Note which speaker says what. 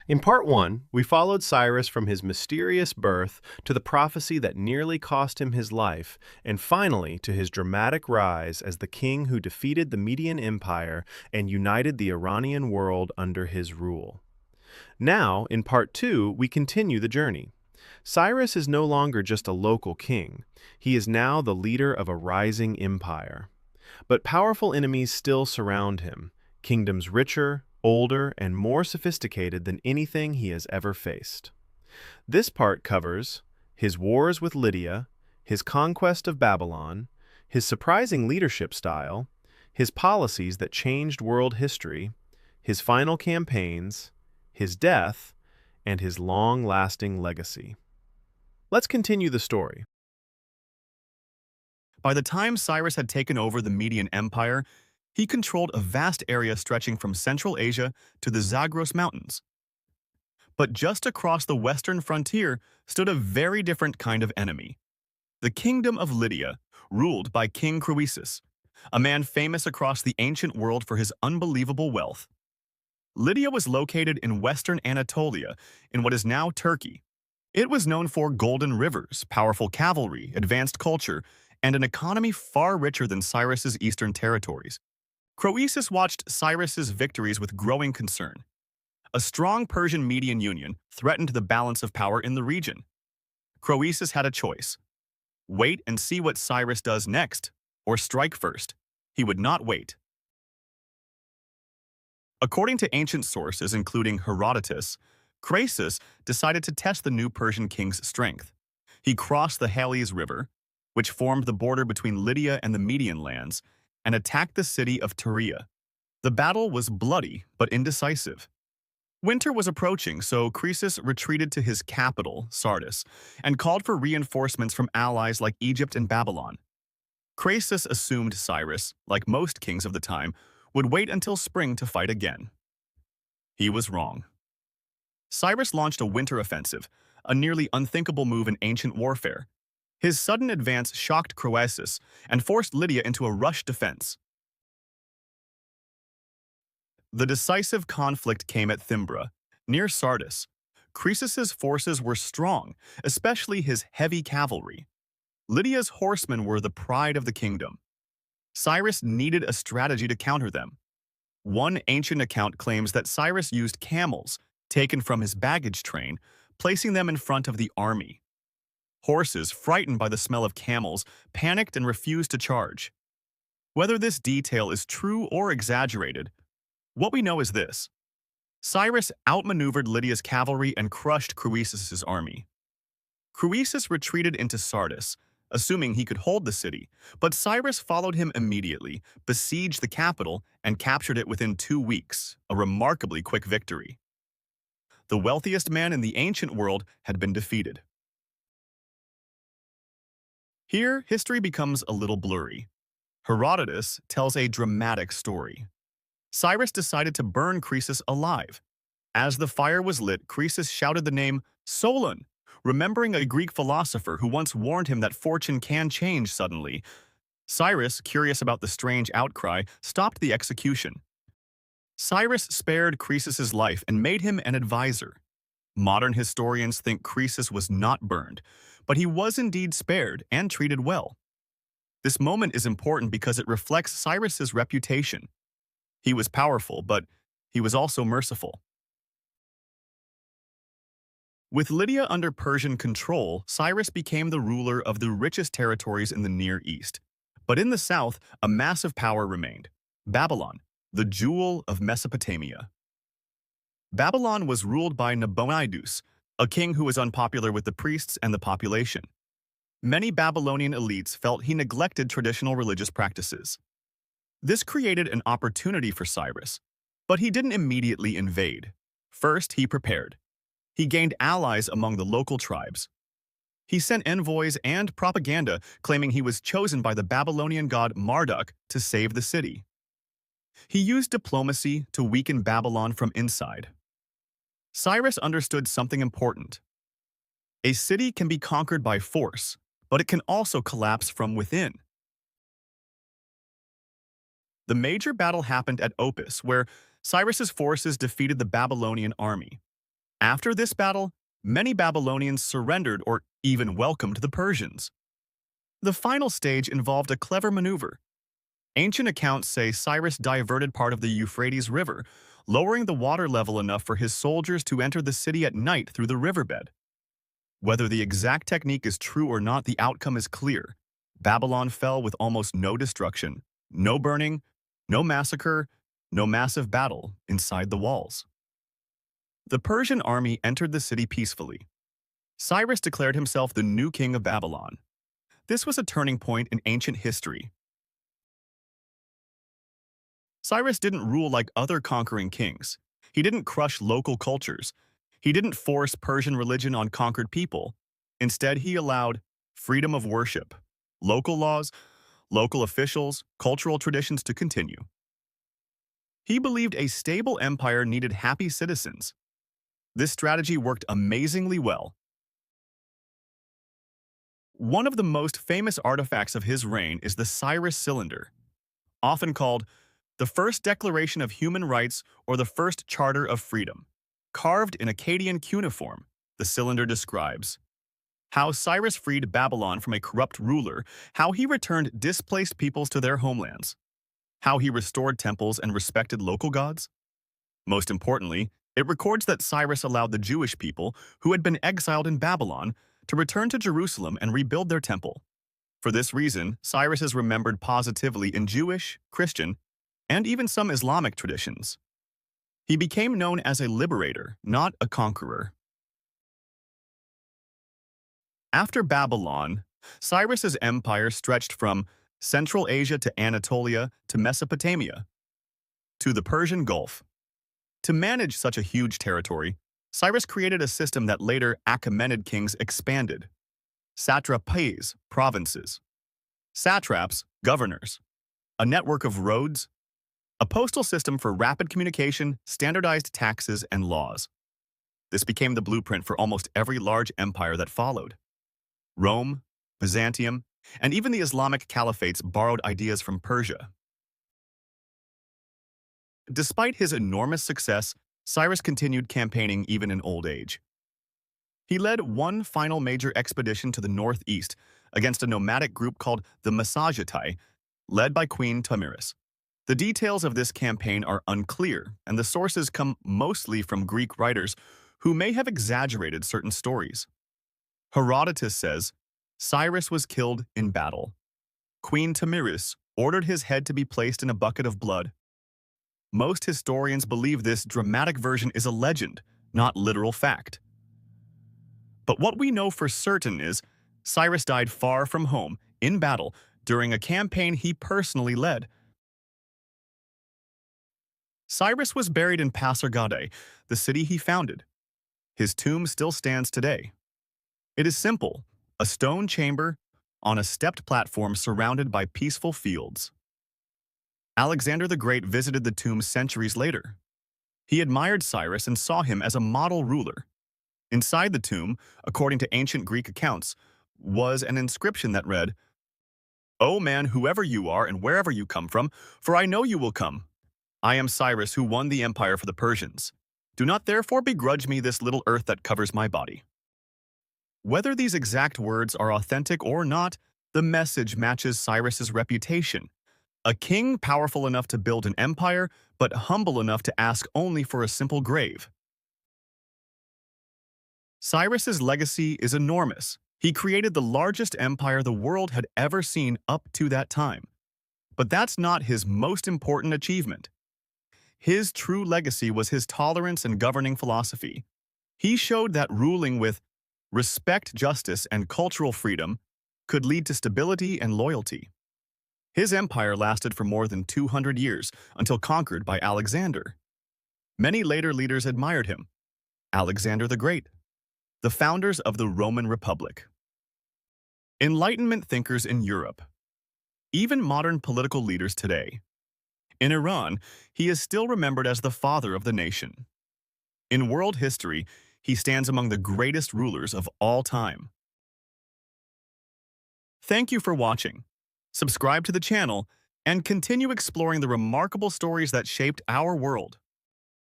Speaker 1: In part one, we followed Cyrus from his mysterious birth to the prophecy that nearly cost him his life, and finally to his dramatic rise as the king who defeated the Median Empire and united the Iranian world under his rule. Now, in part two, we continue the journey. Cyrus is no longer just a local king. He is now the leader of a rising empire. But powerful enemies still surround him, kingdoms richer, older, and more sophisticated than anything he has ever faced. This part covers his wars with Lydia, his conquest of Babylon, his surprising leadership style, his policies that changed world history, his final campaigns, his death, and his long-lasting legacy. Let's continue the story.
Speaker 2: By the time Cyrus had taken over the Median Empire, he controlled a vast area stretching from Central Asia to the Zagros Mountains. But just across the western frontier stood a very different kind of enemy. The Kingdom of Lydia, ruled by King Croesus, a man famous across the ancient world for his unbelievable wealth. Lydia was located in western Anatolia, in what is now Turkey. It was known for golden rivers, powerful cavalry, advanced culture, and an economy far richer than Cyrus's eastern territories. Croesus watched Cyrus's victories with growing concern. A strong Persian-Median union threatened the balance of power in the region. Croesus had a choice: wait and see what Cyrus does next, or strike first. He would not wait. According to ancient sources, including Herodotus, Croesus decided to test the new Persian king's strength. He crossed the Halys River, which formed the border between Lydia and the Median lands, and attacked the city of Tyre. The battle was bloody but indecisive. Winter was approaching, so Croesus retreated to his capital, Sardis, and called for reinforcements from allies like Egypt and Babylon. Croesus assumed Cyrus, like most kings of the time, would wait until spring to fight again. He was wrong. Cyrus launched a winter offensive, a nearly unthinkable move in ancient warfare. His sudden advance shocked Croesus and forced Lydia into a rushed defense. The decisive conflict came at Thymbra, near Sardis. Croesus's forces were strong, especially his heavy cavalry. Lydia's horsemen were the pride of the kingdom. Cyrus needed a strategy to counter them. One ancient account claims that Cyrus used camels, taken from his baggage train, placing them in front of the army. Horses, frightened by the smell of camels, panicked and refused to charge. Whether this detail is true or exaggerated, what we know is this: Cyrus outmaneuvered Lydia's cavalry and crushed Croesus's army. Croesus retreated into Sardis, assuming he could hold the city, but Cyrus followed him immediately, besieged the capital, and captured it within 2 weeks, a remarkably quick victory. The wealthiest man in the ancient world had been defeated. Here, history becomes a little blurry. Herodotus tells a dramatic story. Cyrus decided to burn Croesus alive. As the fire was lit, Croesus shouted the name Solon, remembering a Greek philosopher who once warned him that fortune can change suddenly. Cyrus, curious about the strange outcry, stopped the execution. Cyrus spared Croesus's life and made him an advisor. Modern historians think Croesus was not burned, but he was indeed spared and treated well. This moment is important because it reflects Cyrus's reputation. He was powerful, but he was also merciful. With Lydia under Persian control, Cyrus became the ruler of the richest territories in the Near East. But in the south, a massive power remained: Babylon, the jewel of Mesopotamia. Babylon was ruled by Nabonidus, a king who was unpopular with the priests and the population. Many Babylonian elites felt he neglected traditional religious practices. This created an opportunity for Cyrus, but he didn't immediately invade. First, he prepared. He gained allies among the local tribes. He sent envoys and propaganda claiming he was chosen by the Babylonian god Marduk to save the city. He used diplomacy to weaken Babylon from inside. Cyrus understood something important. A city can be conquered by force, but it can also collapse from within. The major battle happened at Opis, where Cyrus's forces defeated the Babylonian army. After this battle, many Babylonians surrendered or even welcomed the Persians. The final stage involved a clever maneuver. Ancient accounts say Cyrus diverted part of the Euphrates River, lowering the water level enough for his soldiers to enter the city at night through the riverbed. Whether the exact technique is true or not, the outcome is clear. Babylon fell with almost no destruction, no burning, no massacre, no massive battle inside the walls. The Persian army entered the city peacefully. Cyrus declared himself the new king of Babylon. This was a turning point in ancient history. Cyrus didn't rule like other conquering kings. He didn't crush local cultures. He didn't force Persian religion on conquered people. Instead, he allowed freedom of worship, local laws, local officials, cultural traditions to continue. He believed a stable empire needed happy citizens. This strategy worked amazingly well. One of the most famous artifacts of his reign is the Cyrus cylinder, often called the First Declaration of Human Rights or the First Charter of Freedom. Carved in Akkadian cuneiform, the cylinder describes how Cyrus freed Babylon from a corrupt ruler, how he returned displaced peoples to their homelands, how he restored temples and respected local gods. Most importantly, it records that Cyrus allowed the Jewish people who had been exiled in Babylon to return to Jerusalem and rebuild their temple. For this reason, Cyrus is remembered positively in Jewish, Christian, and even some Islamic traditions. He became known as a liberator, not a conqueror. After Babylon, Cyrus's empire stretched from Central Asia to Anatolia to Mesopotamia, to the Persian Gulf. To manage such a huge territory, Cyrus created a system that later Achaemenid kings expanded. Satrapies, provinces. Satraps, governors. A network of roads. A postal system for rapid communication, standardized taxes, and laws. This became the blueprint for almost every large empire that followed. Rome, Byzantium, and even the Islamic caliphates borrowed ideas from Persia. Despite his enormous success, Cyrus continued campaigning even in old age. He led one final major expedition to the northeast against a nomadic group called the Massagetai, led by Queen Tomyris. The details of this campaign are unclear, and the sources come mostly from Greek writers who may have exaggerated certain stories. Herodotus says, Cyrus was killed in battle. Queen Tomyris ordered his head to be placed in a bucket of blood. Most historians believe this dramatic version is a legend, not literal fact. But what we know for certain is Cyrus died far from home, in battle, during a campaign he personally led. Cyrus was buried in Pasargadae, the city he founded. His tomb still stands today. It is simple, a stone chamber on a stepped platform surrounded by peaceful fields. Alexander the Great visited the tomb centuries later. He admired Cyrus and saw him as a model ruler. Inside the tomb, according to ancient Greek accounts, was an inscription that read, "O man, whoever you are and wherever you come from, for I know you will come. I am Cyrus who won the empire for the Persians. Do not therefore begrudge me this little earth that covers my body." Whether these exact words are authentic or not, the message matches Cyrus's reputation. A king powerful enough to build an empire, but humble enough to ask only for a simple grave. Cyrus's legacy is enormous. He created the largest empire the world had ever seen up to that time. But that's not his most important achievement. His true legacy was his tolerance and governing philosophy. He showed that ruling with respect, justice, and cultural freedom could lead to stability and loyalty. His empire lasted for more than 200 years until conquered by Alexander. Many later leaders admired him. Alexander the Great, the founders of the Roman Republic. Enlightenment thinkers in Europe. Even modern political leaders today. In Iran, he is still remembered as the father of the nation. In world history, he stands among the greatest rulers of all time. Thank you for watching. Subscribe to the channel and continue exploring the remarkable stories that shaped our world.